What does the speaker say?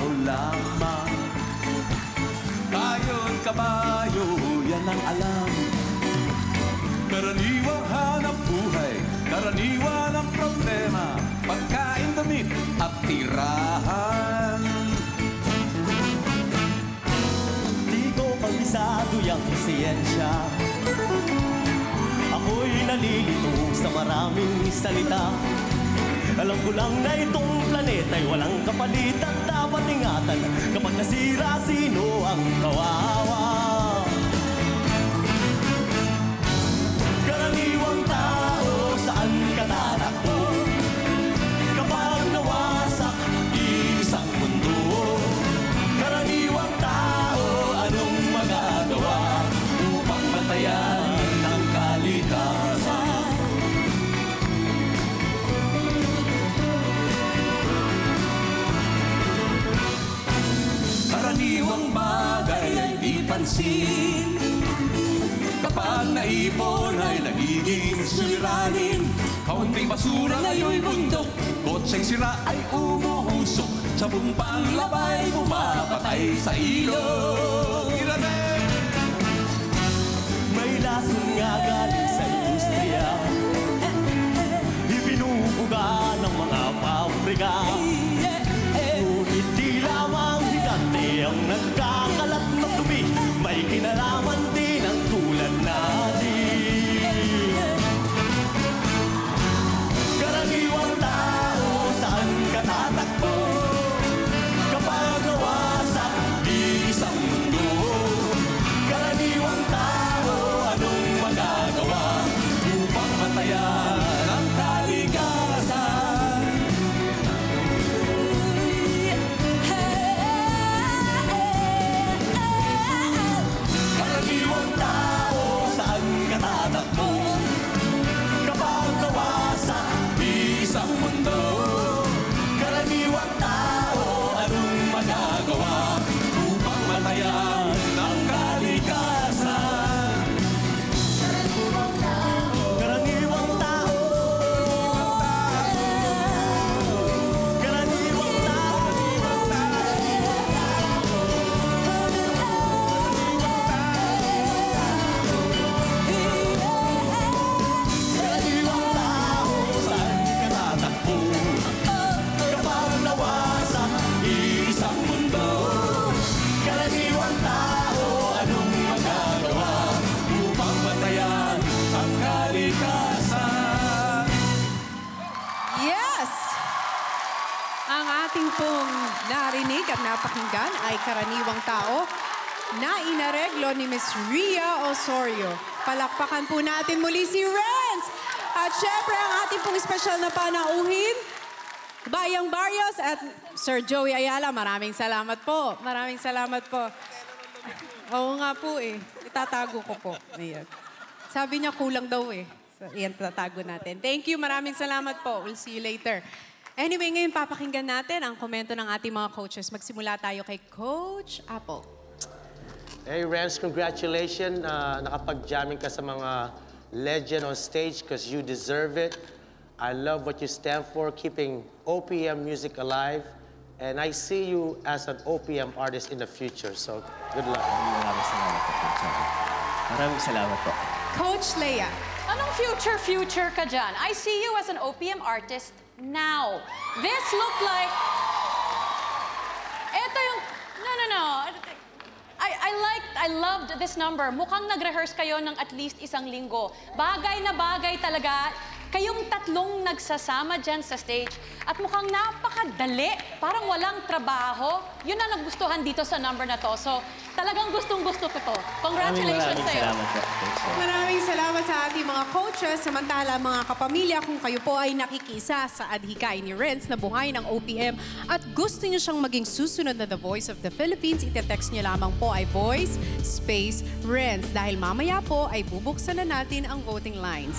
trabaho lamang. Tayo'y kabayo, yan ang alam. Karaniwang hanap buhay, karaniwan ang problema, pagkain, damit at tirahan. Di ko kabisado yung siyensya, ako'y nalilito sa maraming salita. Alam ko lang na itong planeta'y walang kapalit at dapat ingatan. Kapag nasira, sino ang kawawa? Karaniwang tao, saan ka tatakbo? Kapag nawasak, isang mundo. Karaniwang tao, anong magagawa upang matayan ang kalikasan? Karaniwang bagay ay di pansin. Kapag naipon ay nagiging suliranin. Kaunting basura ngayon'y bundok, kotseng sira ay umuusok. Sa bumpang labay pumapatay sa ilog. May lason nga galing sa industriya, ibinubuga ng mga pabrika. Ngunit di lamang higante ang nagkakalat ng dumi, may kinalaman din ang tulad natin. Karaniwang tao, saan ka tatakbo? Kapag nawasak, isang mundo. Karaniwang tao, anong magagawa upang matayan ang kalikasan? Karaniwang tao, saan ka tatakbo? Kapag nawasak, isang mundo. Karaniwang tao, anong magagawa upang matayan ang kalikasan? Karaniwang tao, karaniwang tao, karaniwang tao. Karaniwang tao, saan ka tatakbo? Kapag nawasak, isang mundo. Karaniwang tao, anong magagawa upang matayan ang kalikasan? Yes! Ang ating pong narinig at napakinggan ay Karaniwang Tao na inareglo ni Miss Rhea Osorio. Palakpakan po natin muli si Renz! At syempre ang ating pong espesyal na panauhin, Bayang Barrios at Sir Joey Ayala. Maraming salamat po. Maraming salamat po. Oo nga po eh. Itatago ko po. Ayan. Sabi niya kulang daw eh. So, iyan, tatago natin. Thank you. Maraming salamat po. We'll see you later. Anyway, ngayon papakinggan natin ang komento ng ating mga coaches. Magsimula tayo kay Coach Apple. Hey, Renz, congratulations. Nakapag-jamming ka sa mga legend on stage because you deserve it. I love what you stand for, keeping OPM music alive. And I see you as an OPM artist in the future. So, good luck. Maraming salamat po, Coach. Maraming salamat po. Coach Leia. Anong future ka dyan? I see you as an OPM artist now. This look like... Ito yung... No. I loved this number. Mukhang nag-rehearse kayo ng at least isang linggo. Bagay na bagay talaga. Kayong tatlong nagsasama dyan sa stage at mukhang napakadali, parang walang trabaho. Yun ang nagustuhan dito sa number na to. So, talagang gustong-gusto ko to. Congratulations sa'yo. Salamat po. Maraming salamat sa ating mga coaches. Samantala, mga kapamilya, kung kayo po ay nakikisa sa adhikay ni Renz na buhay ng OPM at gusto niyo siyang maging susunod na The Voice of the Philippines, itetext niyo lamang po ay voice space Renz. Dahil mamaya po ay bubuksan na natin ang voting lines.